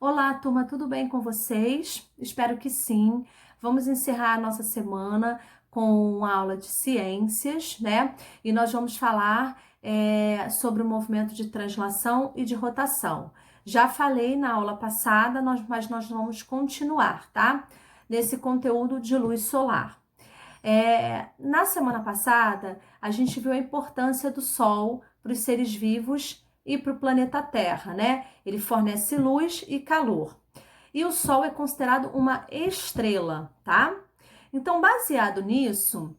Olá, turma, tudo bem com vocês? Espero que sim. Vamos encerrar a nossa semana com uma aula de ciências, né? E nós vamos falar sobre o movimento de translação e de rotação. Já falei na aula passada, mas nós vamos continuar, tá? Nesse conteúdo de luz solar. Na semana passada, a gente viu a importância do Sol para os seres vivos e para o planeta Terra, né? Ele fornece luz e calor. E o Sol é considerado uma estrela, tá? Então, baseado nisso,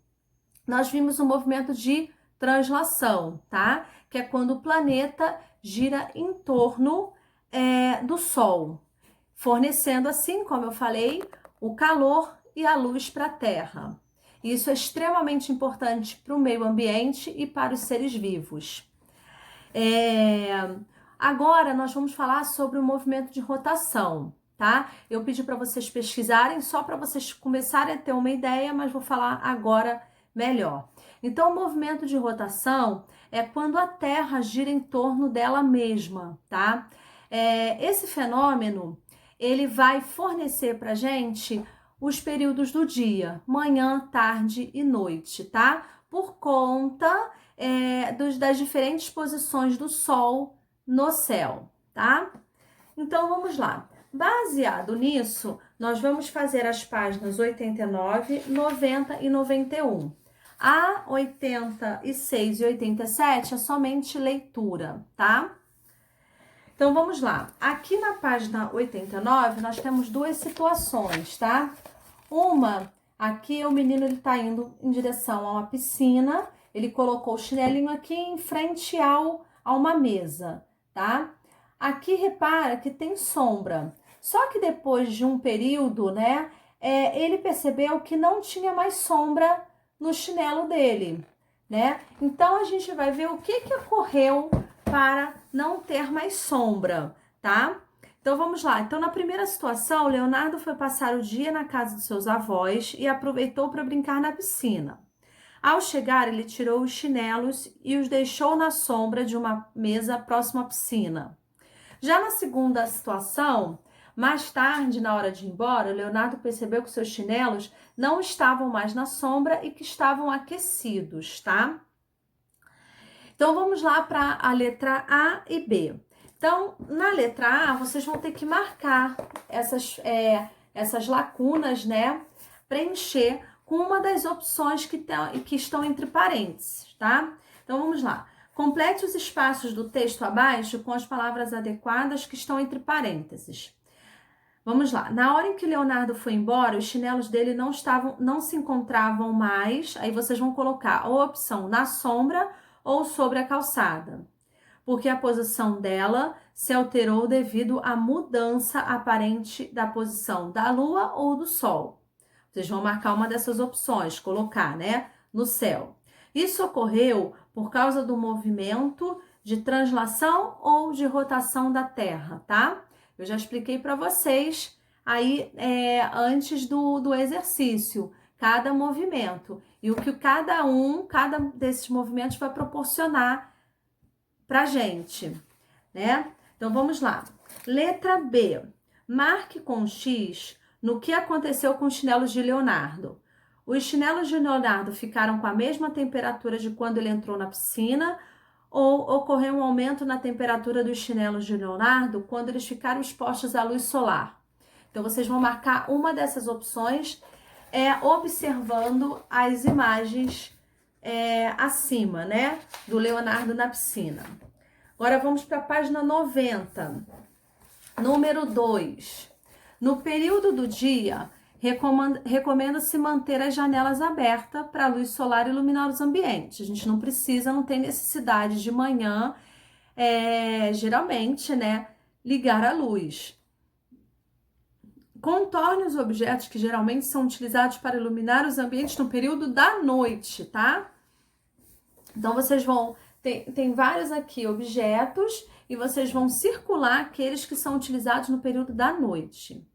nós vimos um movimento de translação, tá? Que é quando o planeta gira em torno do Sol, fornecendo, assim como eu falei, o calor e a luz para a Terra. Isso é extremamente importante para o meio ambiente e para os seres vivos. Agora nós vamos falar sobre o movimento de rotação, tá? Eu pedi para vocês pesquisarem só para vocês começarem a ter uma ideia, mas vou falar agora melhor. Então, o movimento de rotação é quando a Terra gira em torno dela mesma, tá? Esse fenômeno ele vai fornecer para gente os períodos do dia, manhã, tarde e noite, tá? Por conta das diferentes posições do Sol no céu, tá? Então vamos lá. Baseado nisso, nós vamos fazer as páginas 89, 90 e 91. A 86 e 87 é somente leitura, tá? Então vamos lá. Aqui na página 89 nós temos duas situações, tá? Uma, aqui o menino ele tá indo em direção a uma piscina, ele colocou o chinelinho aqui em frente a uma mesa, tá? Aqui repara que tem sombra. Só que depois de um período, né, ele percebeu que não tinha mais sombra no chinelo dele, né? Então a gente vai ver o que ocorreu para não ter mais sombra, tá? Então vamos lá. Então, na primeira situação, Leonardo foi passar o dia na casa dos seus avós e aproveitou para brincar na piscina. Ao chegar, ele tirou os chinelos e os deixou na sombra de uma mesa próxima à piscina. Já na segunda situação, mais tarde, na hora de ir embora, Leonardo percebeu que seus chinelos não estavam mais na sombra e que estavam aquecidos, tá? Então vamos lá para a letra A e B. Então, na letra A, vocês vão ter que marcar essas lacunas, né? Preencher com uma das opções que estão entre parênteses, tá? Então vamos lá. Complete os espaços do texto abaixo com as palavras adequadas que estão entre parênteses. Vamos lá. Na hora em que Leonardo foi embora, os chinelos dele não se encontravam mais. Aí vocês vão colocar a opção na sombra ou sobre a calçada, porque a posição dela se alterou devido à mudança aparente da posição da Lua ou do Sol. Vocês vão marcar uma dessas opções, colocar, né, no céu. Isso ocorreu por causa do movimento de translação ou de rotação da Terra, tá? Eu já expliquei para vocês aí antes do exercício, cada movimento e o que cada desses movimentos vai proporcionar pra gente, né? Então vamos lá. Letra B. Marque com X no que aconteceu com os chinelos de Leonardo. Os chinelos de Leonardo ficaram com a mesma temperatura de quando ele entrou na piscina ou ocorreu um aumento na temperatura dos chinelos de Leonardo quando eles ficaram expostos à luz solar? Então vocês vão marcar uma dessas opções observando as imagens acima, né, do Leonardo na piscina. Agora vamos para a página 90, número 2. No período do dia, recomenda-se manter as janelas abertas para a luz solar iluminar os ambientes. A gente não tem necessidade de manhã, geralmente, né, ligar a luz. Contorne os objetos que geralmente são utilizados para iluminar os ambientes no período da noite, tá? Então, vocês vão... Tem vários aqui objetos e vocês vão circular aqueles que são utilizados no período da noite.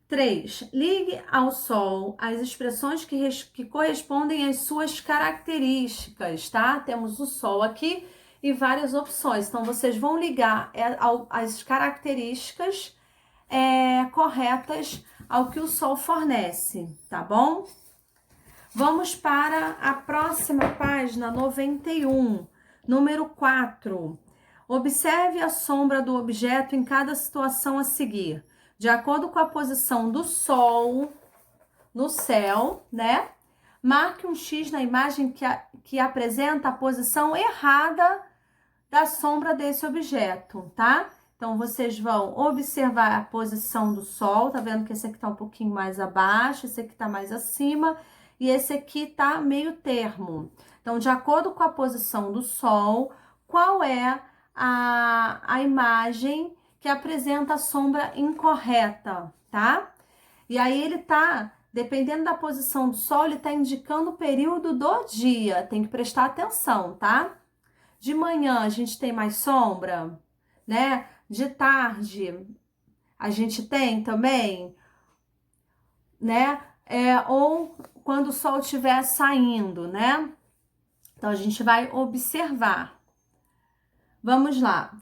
3. Ligue ao Sol as expressões que correspondem às suas características, tá? Temos o Sol aqui e várias opções. Então, vocês vão ligar as características corretas ao que o Sol fornece, tá bom? Vamos para a próxima página, 91, número 4. Observe a sombra do objeto em cada situação a seguir, de acordo com a posição do Sol no céu, né? Marque um X na imagem que apresenta a posição errada da sombra desse objeto, tá? Então, vocês vão observar a posição do Sol, tá vendo que esse aqui tá um pouquinho mais abaixo, esse aqui tá mais acima, e esse aqui tá meio termo. Então, de acordo com a posição do Sol, qual é a imagem que apresenta a sombra incorreta, tá? E aí ele tá, dependendo da posição do Sol, ele tá indicando o período do dia, tem que prestar atenção, tá? De manhã a gente tem mais sombra, né? De tarde a gente tem também, né? Ou quando o sol estiver saindo, né? Então a gente vai observar. Vamos lá.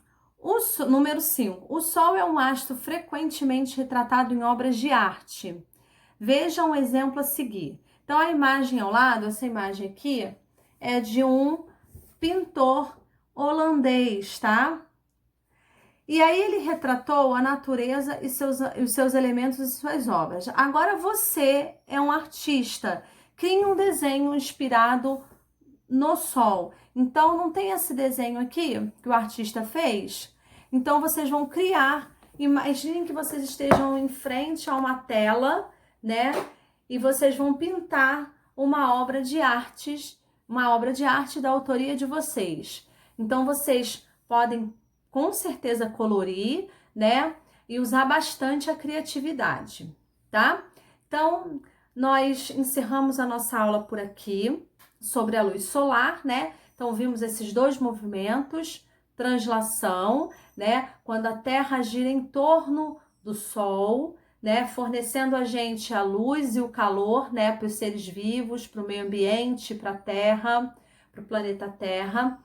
Número 5. O Sol é um astro frequentemente retratado em obras de arte. Veja um exemplo a seguir. Então, a imagem ao lado, essa imagem aqui, é de um pintor holandês, tá? E aí ele retratou a natureza e os seus elementos e suas obras. Agora você é um artista, crie um desenho inspirado no sol. Então não tem esse desenho aqui que o artista fez? Então vocês vão criar, imaginem que vocês estejam em frente a uma tela, né? E vocês vão pintar uma obra de arte da autoria de vocês. Então vocês podem com certeza colorir, né? E usar bastante a criatividade, tá? Então, nós encerramos a nossa aula por aqui sobre a luz solar, né? Então, vimos esses dois movimentos, translação, né? Quando a Terra gira em torno do Sol, né? Fornecendo a gente a luz e o calor, né? Para os seres vivos, para o meio ambiente, para a Terra, para o planeta Terra.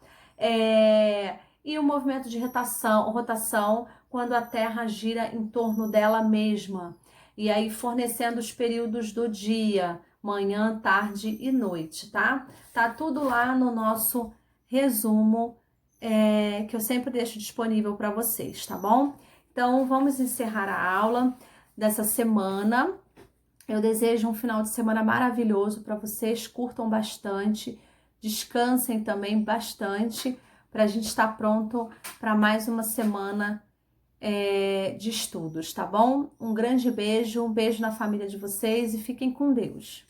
E o movimento de rotação, quando a Terra gira em torno dela mesma. E aí fornecendo os períodos do dia, manhã, tarde e noite, tá? Tá tudo lá no nosso resumo, que eu sempre deixo disponível para vocês, tá bom? Então, vamos encerrar a aula dessa semana. Eu desejo um final de semana maravilhoso para vocês, curtam bastante, descansem também bastante, para a gente estar pronto para mais uma semana de estudos, tá bom? Um grande beijo, um beijo na família de vocês e fiquem com Deus.